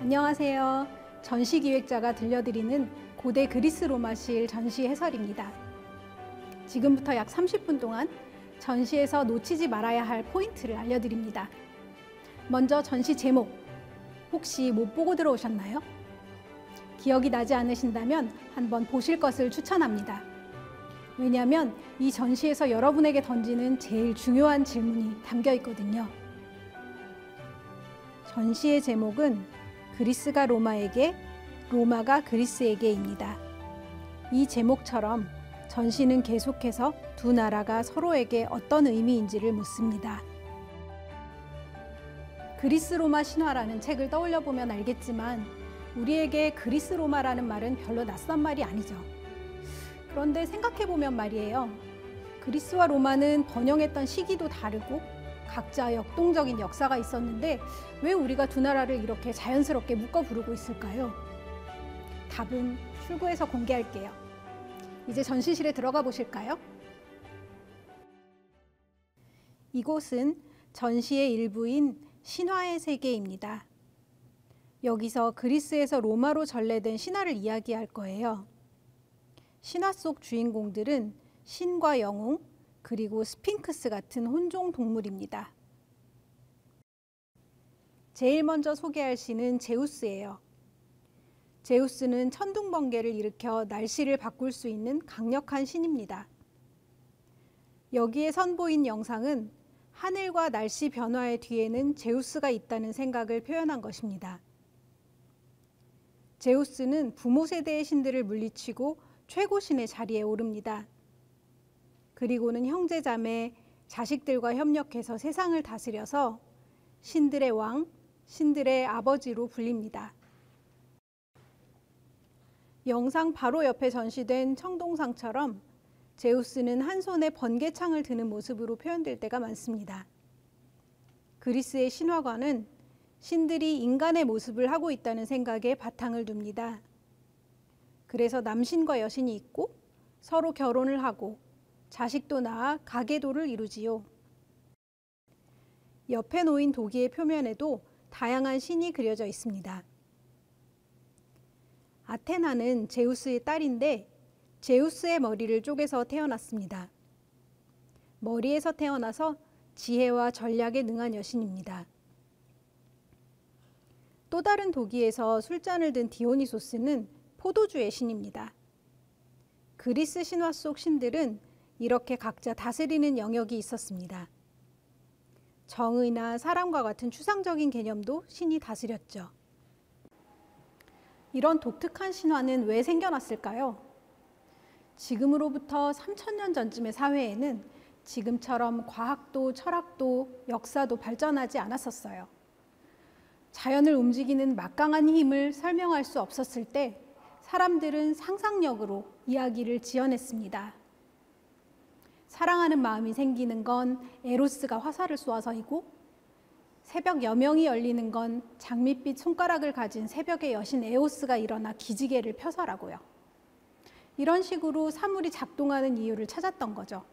안녕하세요. 전시기획자가 들려드리는 고대 그리스 로마실 전시 해설입니다. 지금부터 약 30분 동안 전시에서 놓치지 말아야 할 포인트를 알려드립니다. 먼저 전시 제목, 혹시 못 보고 들어오셨나요? 기억이 나지 않으신다면 한번 보실 것을 추천합니다. 왜냐하면 이 전시에서 여러분에게 던지는 제일 중요한 질문이 담겨 있거든요. 전시의 제목은 그리스가 로마에게, 로마가 그리스에게입니다. 이 제목처럼 전시는 계속해서 두 나라가 서로에게 어떤 의미인지를 묻습니다. 그리스 로마 신화라는 책을 떠올려 보면 알겠지만 우리에게 그리스 로마라는 말은 별로 낯선 말이 아니죠. 그런데 생각해 보면 말이에요. 그리스와 로마는 번영했던 시기도 다르고 각자 역동적인 역사가 있었는데 왜 우리가 두 나라를 이렇게 자연스럽게 묶어 부르고 있을까요? 답은 출구에서 공개할게요. 이제 전시실에 들어가 보실까요? 이곳은 전시의 일부인 신화의 세계입니다. 여기서 그리스에서 로마로 전래된 신화를 이야기할 거예요. 신화 속 주인공들은 신과 영웅, 그리고 스핑크스 같은 혼종 동물입니다. 제일 먼저 소개할 신은 제우스예요. 제우스는 천둥번개를 일으켜 날씨를 바꿀 수 있는 강력한 신입니다. 여기에 선보인 영상은 하늘과 날씨 변화의 뒤에는 제우스가 있다는 생각을 표현한 것입니다. 제우스는 부모 세대의 신들을 물리치고 최고신의 자리에 오릅니다. 그리고는 형제자매, 자식들과 협력해서 세상을 다스려서 신들의 왕, 신들의 아버지로 불립니다. 영상 바로 옆에 전시된 청동상처럼 제우스는 한 손에 번개창을 드는 모습으로 표현될 때가 많습니다. 그리스의 신화관은 신들이 인간의 모습을 하고 있다는 생각에 바탕을 둡니다. 그래서 남신과 여신이 있고 서로 결혼을 하고 자식도 낳아 가계도를 이루지요. 옆에 놓인 도기의 표면에도 다양한 신이 그려져 있습니다. 아테나는 제우스의 딸인데 제우스의 머리를 쪼개서 태어났습니다. 머리에서 태어나서 지혜와 전략에 능한 여신입니다. 또 다른 도기에서 술잔을 든 디오니소스는 포도주의 신입니다. 그리스 신화 속 신들은 이렇게 각자 다스리는 영역이 있었습니다. 정의나 사랑과 같은 추상적인 개념도 신이 다스렸죠. 이런 독특한 신화는 왜 생겨났을까요? 지금으로부터 3000년 전쯤의 사회에는 지금처럼 과학도 철학도 역사도 발전하지 않았었어요. 자연을 움직이는 막강한 힘을 설명할 수 없었을 때 사람들은 상상력으로 이야기를 지어냈습니다. 사랑하는 마음이 생기는 건 에로스가 화살을 쏘아서이고 새벽 여명이 열리는 건 장밋빛 손가락을 가진 새벽의 여신 에오스가 일어나 기지개를 펴서라고요. 이런 식으로 사물이 작동하는 이유를 찾았던 거죠.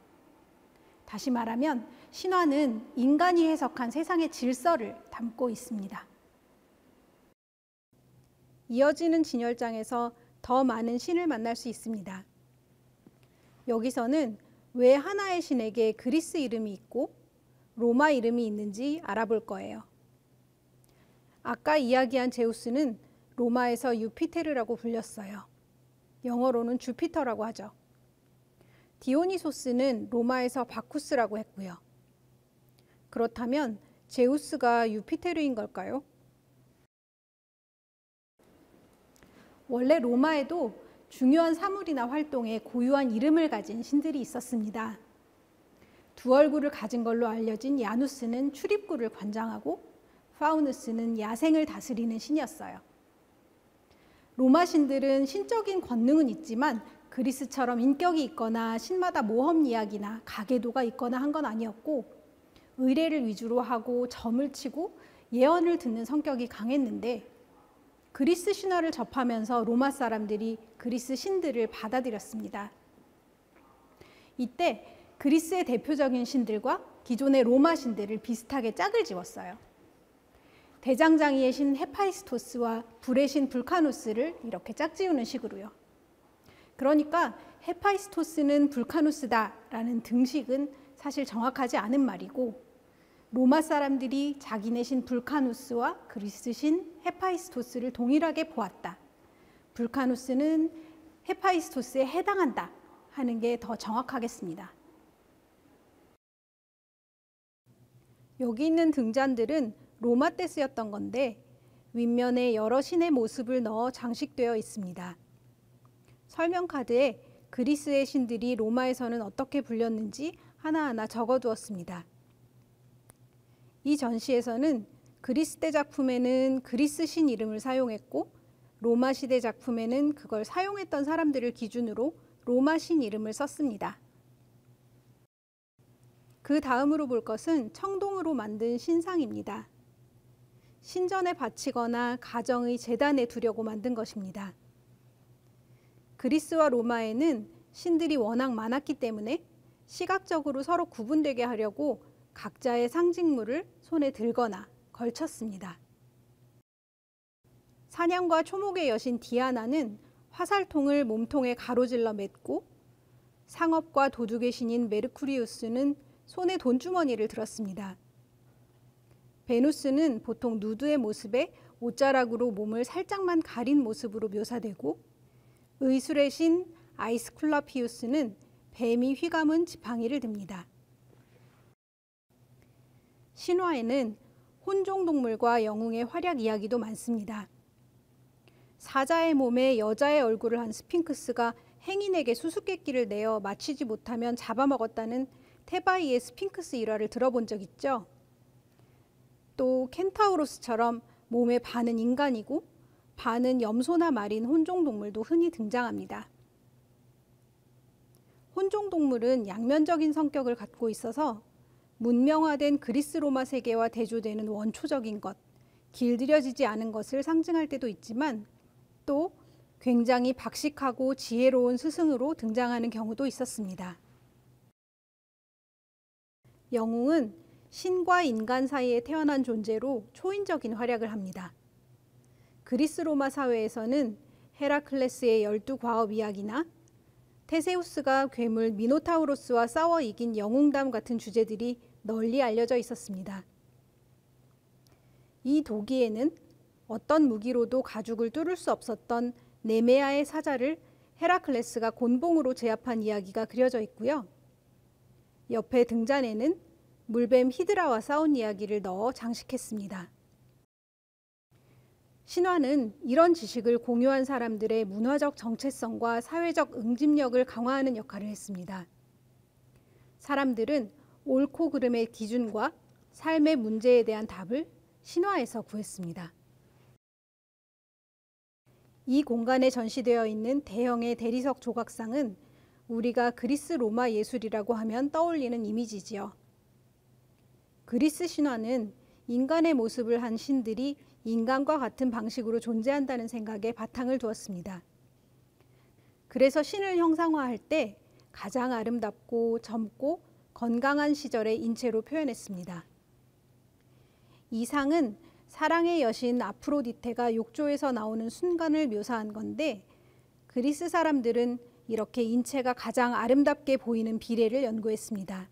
다시 말하면 신화는 인간이 해석한 세상의 질서를 담고 있습니다. 이어지는 진열장에서 더 많은 신을 만날 수 있습니다. 여기서는 왜 하나의 신에게 그리스 이름이 있고 로마 이름이 있는지 알아볼 거예요. 아까 이야기한 제우스는 로마에서 유피테르라고 불렸어요. 영어로는 주피터라고 하죠. 디오니소스는 로마에서 바쿠스라고 했고요. 그렇다면 제우스가 유피테르인 걸까요? 원래 로마에도 중요한 사물이나 활동에 고유한 이름을 가진 신들이 있었습니다. 두 얼굴을 가진 걸로 알려진 야누스는 출입구를 관장하고 파우누스는 야생을 다스리는 신이었어요. 로마 신들은 신적인 권능은 있지만 그리스처럼 인격이 있거나 신마다 모험 이야기나 가계도가 있거나 한 건 아니었고 의뢰를 위주로 하고 점을 치고 예언을 듣는 성격이 강했는데 그리스 신화를 접하면서 로마 사람들이 그리스 신들을 받아들였습니다. 이때 그리스의 대표적인 신들과 기존의 로마 신들을 비슷하게 짝을 지었어요. 대장장이의 신 헤파이스토스와 불의 신 불카누스를 이렇게 짝지우는 식으로요. 그러니까 헤파이스토스는 불카누스다라는 등식은 사실 정확하지 않은 말이고, 로마 사람들이 자기네 신 불카누스와 그리스 신 헤파이스토스를 동일하게 보았다. 불카누스는 헤파이스토스에 해당한다 하는 게 더 정확하겠습니다. 여기 있는 등잔들은 로마 때 쓰였던 건데 윗면에 여러 신의 모습을 넣어 장식되어 있습니다. 설명 카드에 그리스의 신들이 로마에서는 어떻게 불렸는지 하나하나 적어두었습니다. 이 전시에서는 그리스 때 작품에는 그리스 신 이름을 사용했고, 로마 시대 작품에는 그걸 사용했던 사람들을 기준으로 로마 신 이름을 썼습니다. 그 다음으로 볼 것은 청동으로 만든 신상입니다. 신전에 바치거나 가정의 제단에 두려고 만든 것입니다. 그리스와 로마에는 신들이 워낙 많았기 때문에 시각적으로 서로 구분되게 하려고 각자의 상징물을 손에 들거나 걸쳤습니다. 사냥과 초목의 여신 디아나는 화살통을 몸통에 가로질러 맸고, 상업과 도둑의 신인 메르쿠리우스는 손에 돈주머니를 들었습니다. 베누스는 보통 누드의 모습에 옷자락으로 몸을 살짝만 가린 모습으로 묘사되고, 의술의 신 아이스클라피우스는 뱀이 휘감은 지팡이를 듭니다. 신화에는 혼종동물과 영웅의 활약 이야기도 많습니다. 사자의 몸에 여자의 얼굴을 한 스핑크스가 행인에게 수수께끼를 내어 맞히지 못하면 잡아먹었다는 테바이의 스핑크스 일화를 들어본 적 있죠? 또 켄타우로스처럼 몸의 반은 인간이고 반은 염소나 말인 혼종동물도 흔히 등장합니다. 혼종동물은 양면적인 성격을 갖고 있어서 문명화된 그리스 로마 세계와 대조되는 원초적인 것, 길들여지지 않은 것을 상징할 때도 있지만, 또 굉장히 박식하고 지혜로운 스승으로 등장하는 경우도 있었습니다. 영웅은 신과 인간 사이에 태어난 존재로 초인적인 활약을 합니다. 그리스 로마 사회에서는 헤라클레스의 12과업 이야기나 테세우스가 괴물 미노타우로스와 싸워 이긴 영웅담 같은 주제들이 널리 알려져 있었습니다. 이 도기에는 어떤 무기로도 가죽을 뚫을 수 없었던 네메아의 사자를 헤라클레스가 곤봉으로 제압한 이야기가 그려져 있고요. 옆에 등잔에는 물뱀 히드라와 싸운 이야기를 넣어 장식했습니다. 신화는 이런 지식을 공유한 사람들의 문화적 정체성과 사회적 응집력을 강화하는 역할을 했습니다. 사람들은 옳고 그름의 기준과 삶의 문제에 대한 답을 신화에서 구했습니다. 이 공간에 전시되어 있는 대형의 대리석 조각상은 우리가 그리스 로마 예술이라고 하면 떠올리는 이미지지요. 그리스 신화는 인간의 모습을 한 신들이 인간과 같은 방식으로 존재한다는 생각에 바탕을 두었습니다. 그래서 신을 형상화할 때 가장 아름답고 젊고 건강한 시절의 인체로 표현했습니다. 이 상은 사랑의 여신 아프로디테가 욕조에서 나오는 순간을 묘사한 건데, 그리스 사람들은 이렇게 인체가 가장 아름답게 보이는 비례를 연구했습니다.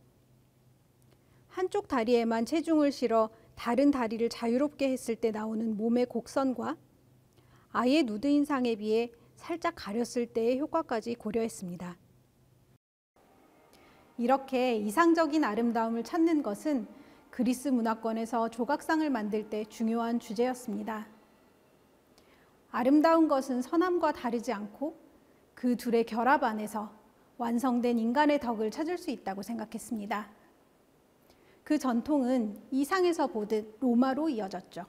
한쪽 다리에만 체중을 실어 다른 다리를 자유롭게 했을 때 나오는 몸의 곡선과 아예 누드인 상에 비해 살짝 가렸을 때의 효과까지 고려했습니다. 이렇게 이상적인 아름다움을 찾는 것은 그리스 문화권에서 조각상을 만들 때 중요한 주제였습니다. 아름다운 것은 선함과 다르지 않고 그 둘의 결합 안에서 완성된 인간의 덕을 찾을 수 있다고 생각했습니다. 그 전통은 이 상에서 보듯 로마로 이어졌죠.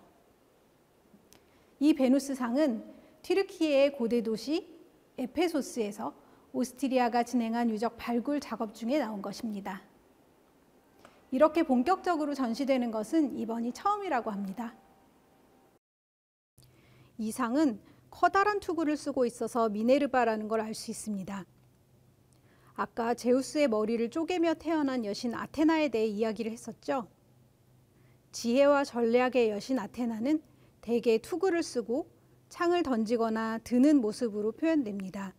이 베누스 상은 튀르키예의 고대 도시 에페소스에서 오스트리아가 진행한 유적 발굴 작업 중에 나온 것입니다. 이렇게 본격적으로 전시되는 것은 이번이 처음이라고 합니다. 이 상은 커다란 투구를 쓰고 있어서 미네르바라는 걸 알 수 있습니다. 아까 제우스의 머리를 쪼개며 태어난 여신 아테나에 대해 이야기를 했었죠. 지혜와 전략의 여신 아테나는 대개 투구를 쓰고 창을 던지거나 드는 모습으로 표현됩니다.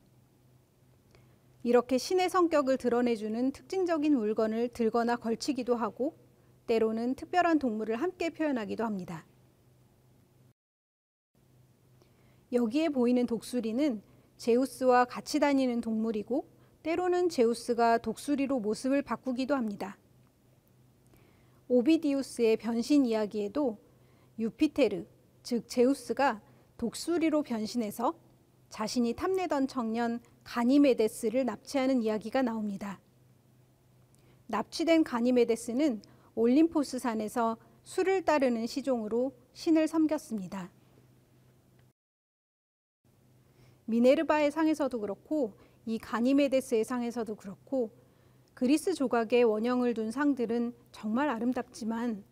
이렇게 신의 성격을 드러내주는 특징적인 물건을 들거나 걸치기도 하고 때로는 특별한 동물을 함께 표현하기도 합니다. 여기에 보이는 독수리는 제우스와 같이 다니는 동물이고 때로는 제우스가 독수리로 모습을 바꾸기도 합니다. 오비디우스의 변신 이야기에도 유피테르, 즉 제우스가 독수리로 변신해서 자신이 탐내던 청년 가니메데스를 납치하는 이야기가 나옵니다. 납치된 가니메데스는 올림포스 산에서 수를 따르는 시종으로 신을 섬겼습니다. 미네르바의 상에서도 그렇고 이 가니메데스의 상에서도 그렇고 그리스 조각에 원형을 둔 상들은 정말 아름답지만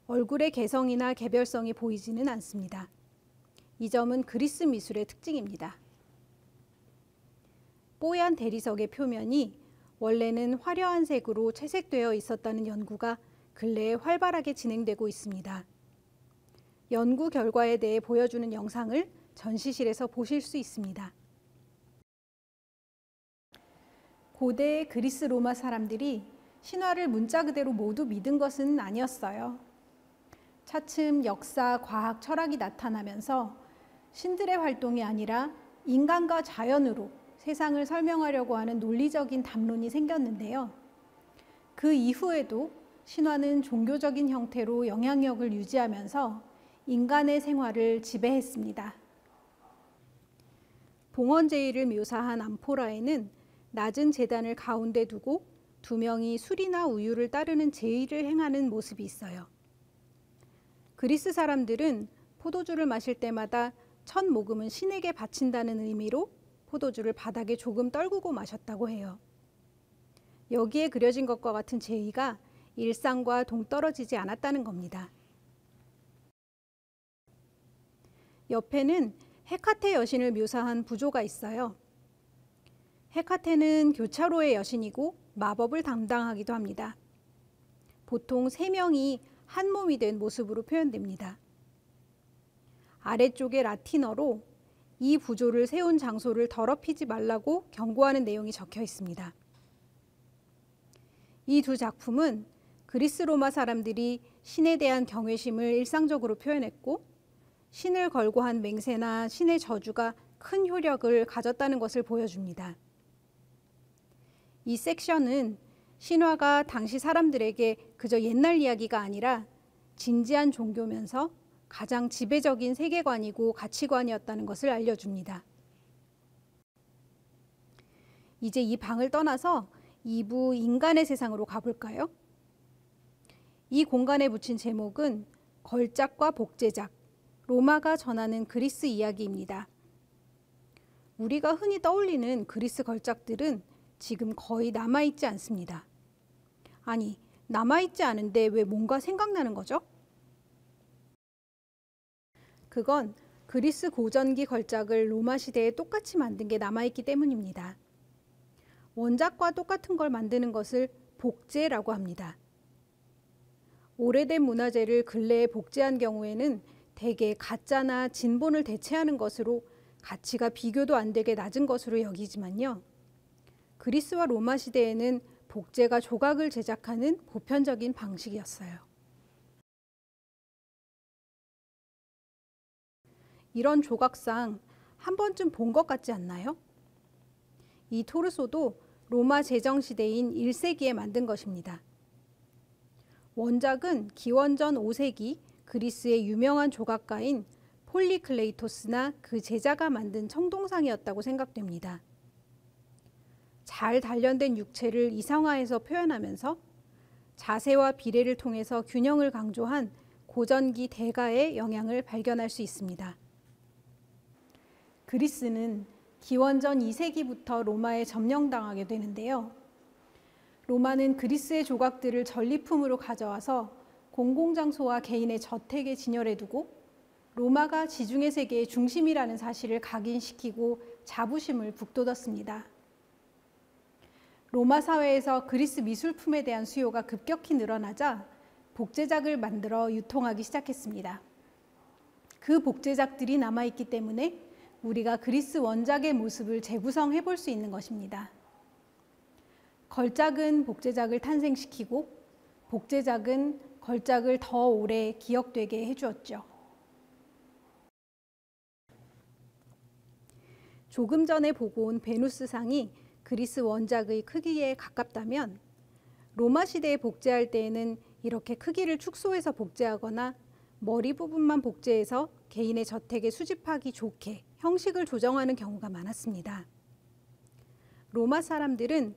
얼굴의 개성이나 개별성이 보이지는 않습니다. 이 점은 그리스 미술의 특징입니다. 뽀얀 대리석의 표면이 원래는 화려한 색으로 채색되어 있었다는 연구가 근래에 활발하게 진행되고 있습니다. 연구 결과에 대해 보여주는 영상을 전시실에서 보실 수 있습니다. 고대의 그리스 로마 사람들이 신화를 문자 그대로 모두 믿은 것은 아니었어요. 차츰 역사, 과학, 철학이 나타나면서 신들의 활동이 아니라 인간과 자연으로 세상을 설명하려고 하는 논리적인 담론이 생겼는데요. 그 이후에도 신화는 종교적인 형태로 영향력을 유지하면서 인간의 생활을 지배했습니다. 봉헌제의를 묘사한 암포라에는 낮은 제단을 가운데 두고 두 명이 술이나 우유를 따르는 제의를 행하는 모습이 있어요. 그리스 사람들은 포도주를 마실 때마다 첫 모금은 신에게 바친다는 의미로 포도주를 바닥에 조금 떨구고 마셨다고 해요. 여기에 그려진 것과 같은 제의가 일상과 동떨어지지 않았다는 겁니다. 옆에는 헤카테 여신을 묘사한 부조가 있어요. 헤카테는 교차로의 여신이고 마법을 담당하기도 합니다. 보통 3명이 한 몸이 된 모습으로 표현됩니다. 아래쪽에 라틴어로 이 부조를 세운 장소를 더럽히지 말라고 경고하는 내용이 적혀 있습니다. 이 두 작품은 그리스 로마 사람들이 신에 대한 경외심을 일상적으로 표현했고 신을 걸고 한 맹세나 신의 저주가 큰 효력을 가졌다는 것을 보여줍니다. 이 섹션은 신화가 당시 사람들에게 그저 옛날 이야기가 아니라 진지한 종교면서 가장 지배적인 세계관이고 가치관이었다는 것을 알려줍니다. 이제 이 방을 떠나서 2부 인간의 세상으로 가볼까요? 이 공간에 붙인 제목은 걸작과 복제작, 로마가 전하는 그리스 이야기입니다. 우리가 흔히 떠올리는 그리스 걸작들은 지금 거의 남아있지 않습니다. 아니, 남아있지 않은데 왜 뭔가 생각나는 거죠? 그건 그리스 고전기 걸작을 로마 시대에 똑같이 만든 게 남아있기 때문입니다. 원작과 똑같은 걸 만드는 것을 복제라고 합니다. 오래된 문화재를 근래에 복제한 경우에는 대개 가짜나 진본을 대체하는 것으로 가치가 비교도 안 되게 낮은 것으로 여기지만요. 그리스와 로마 시대에는 복제가 조각을 제작하는 보편적인 방식이었어요. 이런 조각상 한 번쯤 본 것 같지 않나요? 이 토르소도 로마 제정시대인 1세기에 만든 것입니다. 원작은 기원전 5세기 그리스의 유명한 조각가인 폴리클레이토스나 그 제자가 만든 청동상이었다고 생각됩니다. 잘 단련된 육체를 이상화해서 표현하면서 자세와 비례를 통해서 균형을 강조한 고전기 대가의 영향을 발견할 수 있습니다. 그리스는 기원전 2세기부터 로마에 점령당하게 되는데요. 로마는 그리스의 조각들을 전리품으로 가져와서 공공장소와 개인의 저택에 진열해두고 로마가 지중해 세계의 중심이라는 사실을 각인시키고 자부심을 북돋았습니다. 로마 사회에서 그리스 미술품에 대한 수요가 급격히 늘어나자 복제작을 만들어 유통하기 시작했습니다. 그 복제작들이 남아있기 때문에 우리가 그리스 원작의 모습을 재구성해 볼 수 있는 것입니다. 걸작은 복제작을 탄생시키고 복제작은 걸작을 더 오래 기억되게 해주었죠. 조금 전에 보고 온 베누스상이 그리스 원작의 크기에 가깝다면 로마 시대에 복제할 때에는 이렇게 크기를 축소해서 복제하거나 머리 부분만 복제해서 개인의 저택에 수집하기 좋게 형식을 조정하는 경우가 많았습니다. 로마 사람들은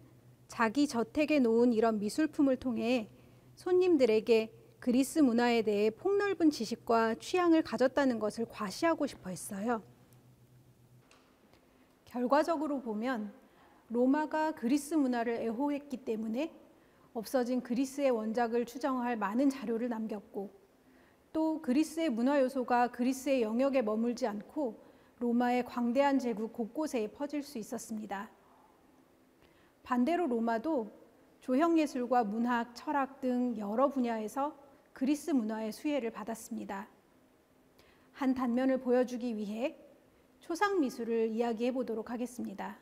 자기 저택에 놓은 이런 미술품을 통해 손님들에게 그리스 문화에 대해 폭넓은 지식과 취향을 가졌다는 것을 과시하고 싶어 했어요. 결과적으로 보면 로마가 그리스 문화를 애호했기 때문에 없어진 그리스의 원작을 추정할 많은 자료를 남겼고, 또 그리스의 문화 요소가 그리스의 영역에 머물지 않고 로마의 광대한 제국 곳곳에 퍼질 수 있었습니다. 반대로 로마도 조형예술과 문학, 철학 등 여러 분야에서 그리스 문화의 수혜를 받았습니다. 한 단면을 보여주기 위해 초상 미술을 이야기해 보도록 하겠습니다.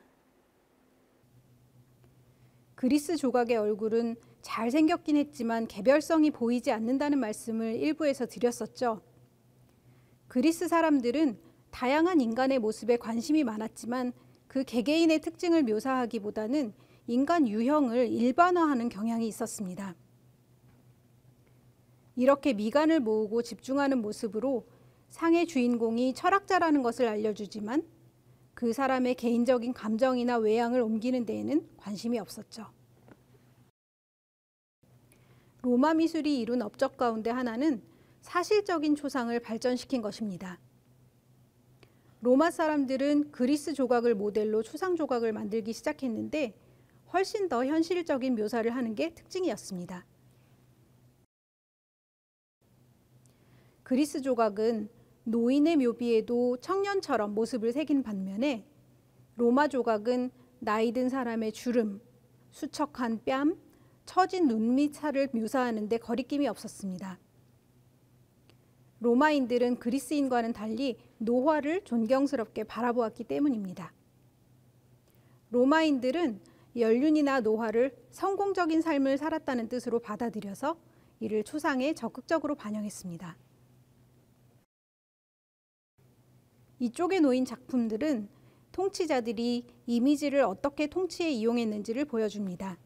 그리스 조각의 얼굴은 잘생겼긴 했지만 개별성이 보이지 않는다는 말씀을 일부에서 드렸었죠. 그리스 사람들은 다양한 인간의 모습에 관심이 많았지만 그 개개인의 특징을 묘사하기보다는 인간 유형을 일반화하는 경향이 있었습니다. 이렇게 미간을 모으고 집중하는 모습으로 상의 주인공이 철학자라는 것을 알려주지만 그 사람의 개인적인 감정이나 외향을 옮기는 데에는 관심이 없었죠. 로마 미술이 이룬 업적 가운데 하나는 사실적인 초상을 발전시킨 것입니다. 로마 사람들은 그리스 조각을 모델로 초상 조각을 만들기 시작했는데 훨씬 더 현실적인 묘사를 하는 게 특징이었습니다. 그리스 조각은 노인의 묘비에도 청년처럼 모습을 새긴 반면에 로마 조각은 나이 든 사람의 주름, 수척한 뺨, 처진 눈 및 살을 묘사하는 데 거리낌이 없었습니다. 로마인들은 그리스인과는 달리 노화를 존경스럽게 바라보았기 때문입니다. 로마인들은 연륜이나 노화를 성공적인 삶을 살았다는 뜻으로 받아들여서 이를 초상에 적극적으로 반영했습니다. 이쪽에 놓인 작품들은 통치자들이 이미지를 어떻게 통치에 이용했는지를 보여줍니다.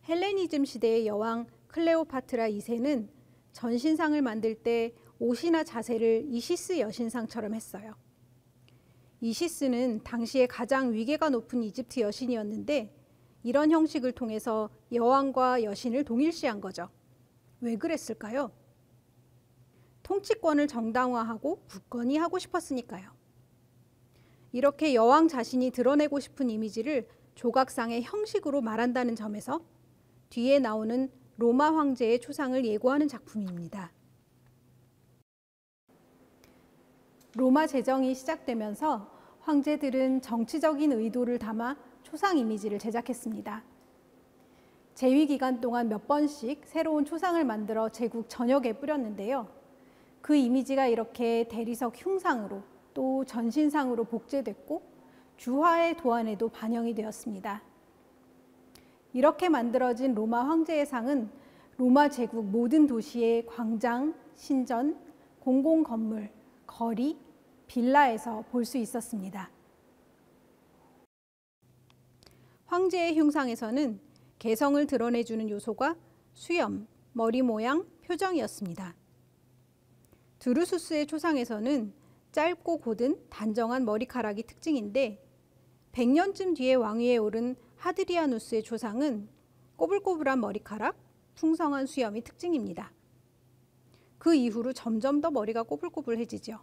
헬레니즘 시대의 여왕 클레오파트라 2세는 전신상을 만들 때 옷이나 자세를 이시스 여신상처럼 했어요. 이시스는 당시에 가장 위계가 높은 이집트 여신이었는데 이런 형식을 통해서 여왕과 여신을 동일시한 거죠. 왜 그랬을까요? 통치권을 정당화하고 굳건히 하고 싶었으니까요. 이렇게 여왕 자신이 드러내고 싶은 이미지를 조각상의 형식으로 말한다는 점에서 뒤에 나오는 로마 황제의 초상을 예고하는 작품입니다. 로마 제정이 시작되면서 황제들은 정치적인 의도를 담아 초상 이미지를 제작했습니다. 재위 기간 동안 몇 번씩 새로운 초상을 만들어 제국 전역에 뿌렸는데요. 그 이미지가 이렇게 대리석 흉상으로 또 전신상으로 복제됐고 주화의 도안에도 반영이 되었습니다. 이렇게 만들어진 로마 황제의 상은 로마 제국 모든 도시의 광장, 신전, 공공건물, 거리, 빌라에서 볼 수 있었습니다. 황제의 흉상에서는 개성을 드러내주는 요소가 수염, 머리 모양, 표정이었습니다. 드루수스의 초상에서는 짧고 곧은 단정한 머리카락이 특징인데 100년쯤 뒤에 왕위에 오른 하드리아누스의 초상은 꼬불꼬불한 머리카락, 풍성한 수염이 특징입니다. 그 이후로 점점 더 머리가 꼬불꼬불해지죠.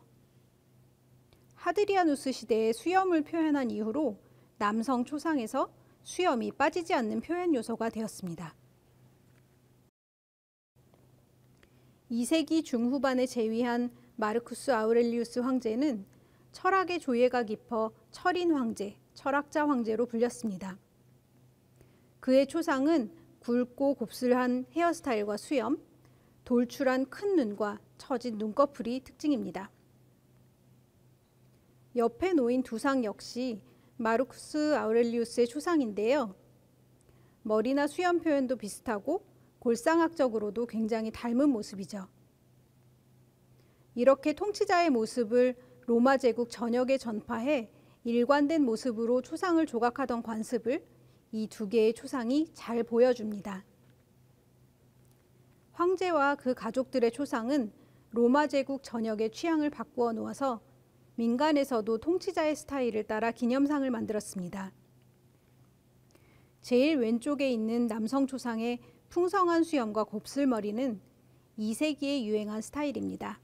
하드리아누스 시대에 수염을 표현한 이후로 남성 초상에서 수염이 빠지지 않는 표현 요소가 되었습니다. 2세기 중후반에 재위한 마르쿠스 아우렐리우스 황제는 철학의 조예가 깊어 철인 황제, 철학자 황제로 불렸습니다. 그의 초상은 굵고 곱슬한 헤어스타일과 수염, 돌출한 큰 눈과 처진 눈꺼풀이 특징입니다. 옆에 놓인 두 상 역시 마르쿠스 아우렐리우스의 초상인데요. 머리나 수염 표현도 비슷하고 골상학적으로도 굉장히 닮은 모습이죠. 이렇게 통치자의 모습을 로마 제국 전역에 전파해 일관된 모습으로 초상을 조각하던 관습을 이 두 개의 초상이 잘 보여줍니다. 황제와 그 가족들의 초상은 로마 제국 전역의 취향을 바꾸어 놓아서 민간에서도 통치자의 스타일을 따라 기념상을 만들었습니다. 제일 왼쪽에 있는 남성 초상의 풍성한 수염과 곱슬머리는 2세기에 유행한 스타일입니다.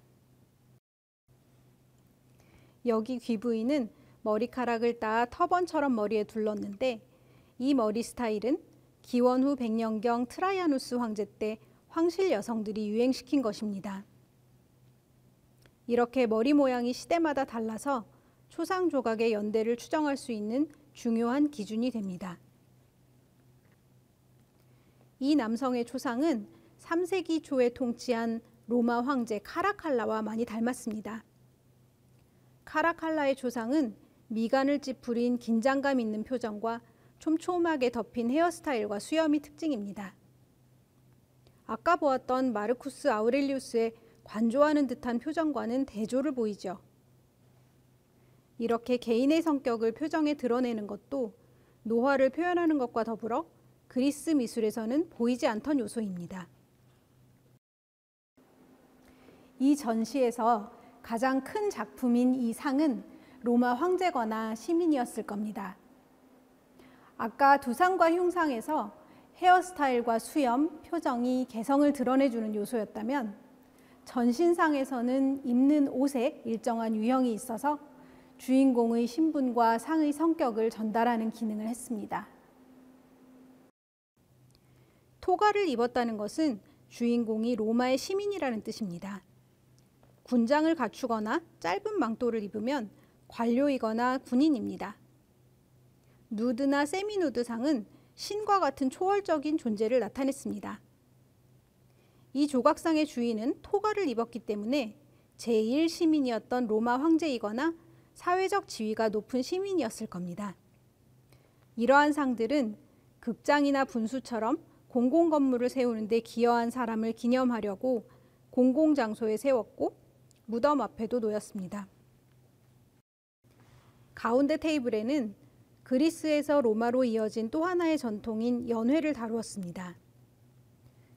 여기 귀 부위는 머리카락을 따 터번처럼 머리에 둘렀는데 이 머리 스타일은 기원 후 100년경 트라이아누스 황제 때 황실 여성들이 유행시킨 것입니다. 이렇게 머리 모양이 시대마다 달라서 초상 조각의 연대를 추정할 수 있는 중요한 기준이 됩니다. 이 남성의 초상은 3세기 초에 통치한 로마 황제 카라칼라와 많이 닮았습니다. 카라칼라의 초상은 미간을 찌푸린 긴장감 있는 표정과 촘촘하게 덮인 헤어스타일과 수염이 특징입니다. 아까 보았던 마르쿠스 아우렐리우스의 관조하는 듯한 표정과는 대조를 보이죠. 이렇게 개인의 성격을 표정에 드러내는 것도 노화를 표현하는 것과 더불어 그리스 미술에서는 보이지 않던 요소입니다. 이 전시에서 가장 큰 작품인 이 상은 로마 황제거나 시민이었을 겁니다. 아까 두상과 흉상에서 헤어스타일과 수염, 표정이 개성을 드러내주는 요소였다면 전신상에서는 입는 옷에 일정한 유형이 있어서 주인공의 신분과 상의 성격을 전달하는 기능을 했습니다. 토가를 입었다는 것은 주인공이 로마의 시민이라는 뜻입니다. 군장을 갖추거나 짧은 망토를 입으면 관료이거나 군인입니다. 누드나 세미누드 상은 신과 같은 초월적인 존재를 나타냈습니다. 이 조각상의 주인은 토가를 입었기 때문에 제1시민이었던 로마 황제이거나 사회적 지위가 높은 시민이었을 겁니다. 이러한 상들은 극장이나 분수처럼 공공건물을 세우는 데 기여한 사람을 기념하려고 공공장소에 세웠고 무덤 앞에도 놓였습니다. 가운데 테이블에는 그리스에서 로마로 이어진 또 하나의 전통인 연회를 다루었습니다.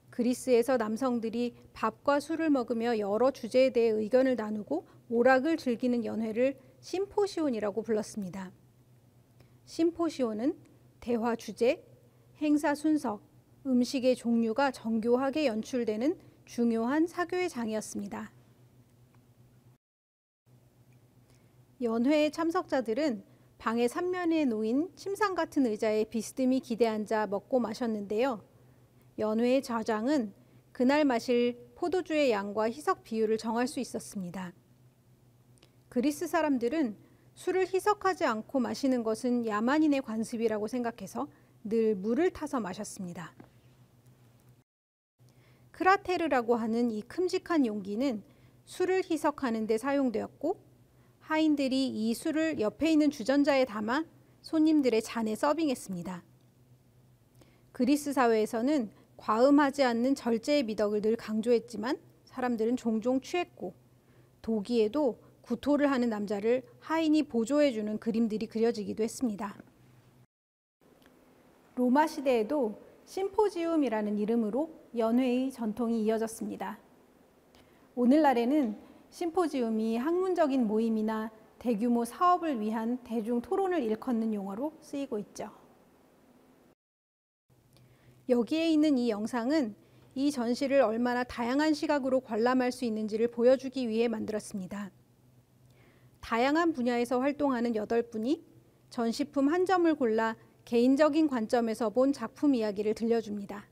그리스에서 남성들이 밥과 술을 먹으며 여러 주제에 대해 의견을 나누고 오락을 즐기는 연회를 심포시온이라고 불렀습니다. 심포시온은 대화 주제, 행사 순서, 음식의 종류가 정교하게 연출되는 중요한 사교의 장이었습니다. 연회의 참석자들은 방의 삼면에 놓인 침상 같은 의자에 비스듬히 기대앉아 먹고 마셨는데요. 연회의 좌장은 그날 마실 포도주의 양과 희석 비율을 정할 수 있었습니다. 그리스 사람들은 술을 희석하지 않고 마시는 것은 야만인의 관습이라고 생각해서 늘 물을 타서 마셨습니다. 크라테르라고 하는 이 큼직한 용기는 술을 희석하는 데 사용되었고 하인들이 이 술을 옆에 있는 주전자에 담아 손님들의 잔에 서빙했습니다. 그리스 사회에서는 과음하지 않는 절제의 미덕을 늘 강조했지만 사람들은 종종 취했고 도기에도 구토를 하는 남자를 하인이 보조해주는 그림들이 그려지기도 했습니다. 로마 시대에도 심포지움이라는 이름으로 연회의 전통이 이어졌습니다. 오늘날에는 심포지움이 학문적인 모임이나 대규모 사업을 위한 대중 토론을 일컫는 용어로 쓰이고 있죠. 여기에 있는 이 영상은 이 전시를 얼마나 다양한 시각으로 관람할 수 있는지를 보여주기 위해 만들었습니다. 다양한 분야에서 활동하는 8분이 전시품 한 점을 골라 개인적인 관점에서 본 작품 이야기를 들려줍니다.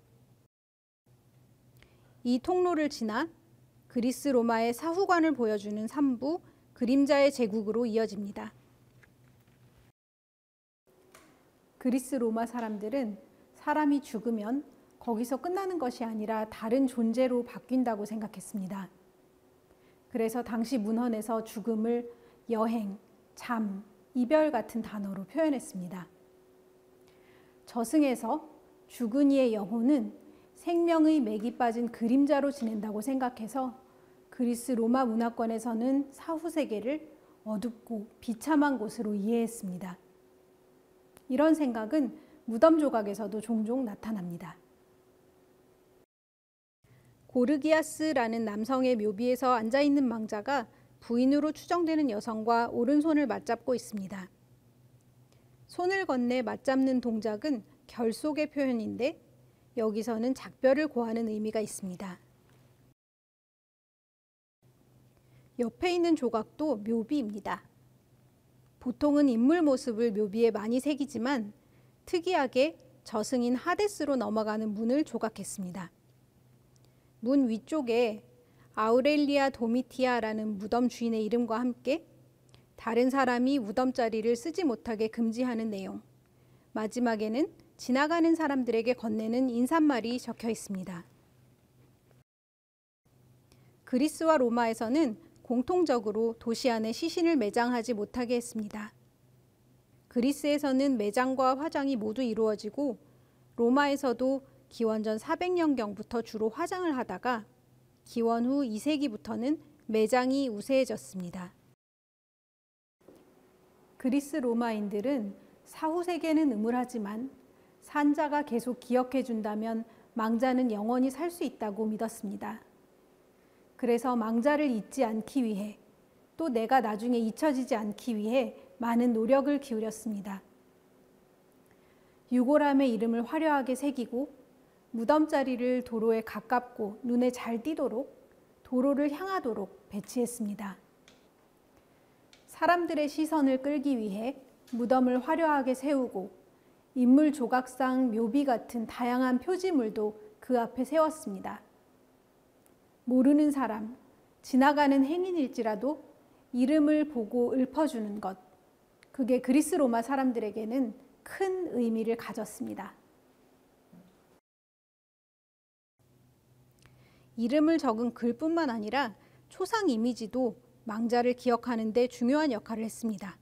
이 통로를 지나 그리스 로마의 사후관을 보여주는 3부 그림자의 제국으로 이어집니다. 그리스 로마 사람들은 사람이 죽으면 거기서 끝나는 것이 아니라 다른 존재로 바뀐다고 생각했습니다. 그래서 당시 문헌에서 죽음을 여행, 잠, 이별 같은 단어로 표현했습니다. 저승에서 죽은 이의 영혼은 생명의 맥이 빠진 그림자로 지낸다고 생각해서 그리스 로마 문화권에서는 사후세계를 어둡고 비참한 곳으로 이해했습니다. 이런 생각은 무덤 조각에서도 종종 나타납니다. 고르기아스라는 남성의 묘비에서 앉아있는 망자가 부인으로 추정되는 여성과 오른손을 맞잡고 있습니다. 손을 건네 맞잡는 동작은 결속의 표현인데 여기서는 작별을 고하는 의미가 있습니다. 옆에 있는 조각도 묘비입니다. 보통은 인물 모습을 묘비에 많이 새기지만 특이하게 저승인 하데스로 넘어가는 문을 조각했습니다. 문 위쪽에 아우렐리아 도미티아라는 무덤 주인의 이름과 함께 다른 사람이 무덤자리를 쓰지 못하게 금지하는 내용, 마지막에는 지나가는 사람들에게 건네는 인사말이 적혀 있습니다. 그리스와 로마에서는 공통적으로 도시 안에 시신을 매장하지 못하게 했습니다. 그리스에서는 매장과 화장이 모두 이루어지고 로마에서도 기원전 400년경부터 주로 화장을 하다가 기원 후 2세기부터는 매장이 우세해졌습니다. 그리스 로마인들은 사후세계는 음울하지만 산자가 계속 기억해준다면 망자는 영원히 살 수 있다고 믿었습니다. 그래서 망자를 잊지 않기 위해 또 내가 나중에 잊혀지지 않기 위해 많은 노력을 기울였습니다. 유골함의 이름을 화려하게 새기고 무덤자리를 도로에 가깝고 눈에 잘 띄도록 도로를 향하도록 배치했습니다. 사람들의 시선을 끌기 위해 무덤을 화려하게 세우고 인물 조각상 묘비 같은 다양한 표지물도 그 앞에 세웠습니다. 모르는 사람, 지나가는 행인일지라도 이름을 보고 읊어주는 것, 그게 그리스 로마 사람들에게는 큰 의미를 가졌습니다. 이름을 적은 글뿐만 아니라 초상 이미지도 망자를 기억하는 데 중요한 역할을 했습니다.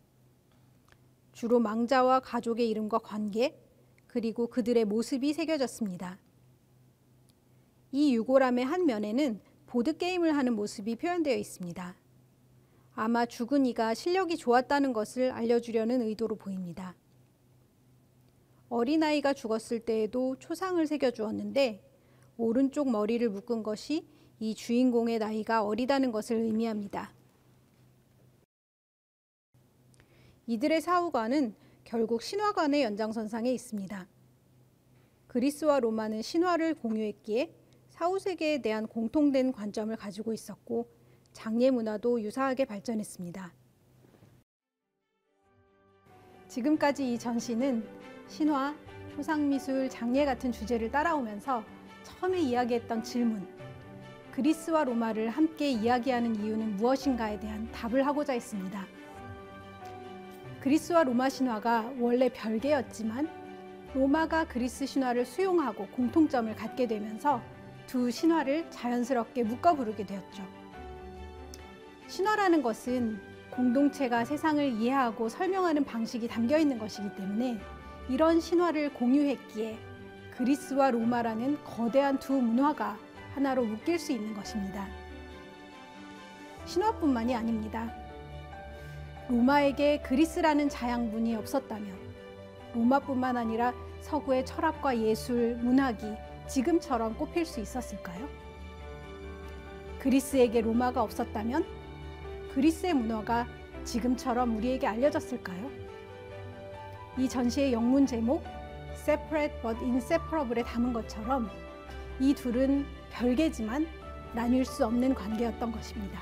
주로 망자와 가족의 이름과 관계, 그리고 그들의 모습이 새겨졌습니다. 이 유골함의 한 면에는 보드게임을 하는 모습이 표현되어 있습니다. 아마 죽은 이가 실력이 좋았다는 것을 알려주려는 의도로 보입니다. 어린아이가 죽었을 때에도 초상을 새겨주었는데 오른쪽 머리를 묶은 것이 이 주인공의 나이가 어리다는 것을 의미합니다. 이들의 사후관은 결국 신화관의 연장선상에 있습니다. 그리스와 로마는 신화를 공유했기에 사후세계에 대한 공통된 관점을 가지고 있었고 장례 문화도 유사하게 발전했습니다. 지금까지 이 전시는 신화, 초상미술, 장례 같은 주제를 따라오면서 처음에 이야기했던 질문, 그리스와 로마를 함께 이야기하는 이유는 무엇인가에 대한 답을 하고자 했습니다. 그리스와 로마 신화가 원래 별개였지만 로마가 그리스 신화를 수용하고 공통점을 갖게 되면서 두 신화를 자연스럽게 묶어 부르게 되었죠. 신화라는 것은 공동체가 세상을 이해하고 설명하는 방식이 담겨 있는 것이기 때문에 이런 신화를 공유했기에 그리스와 로마라는 거대한 두 문화가 하나로 묶일 수 있는 것입니다. 신화뿐만이 아닙니다. 로마에게 그리스라는 자양분이 없었다면 로마뿐만 아니라 서구의 철학과 예술, 문학이 지금처럼 꼽힐 수 있었을까요? 그리스에게 로마가 없었다면 그리스의 문화가 지금처럼 우리에게 알려졌을까요? 이 전시의 영문 제목 Separate but Inseparable에 담은 것처럼 이 둘은 별개지만 나뉠 수 없는 관계였던 것입니다.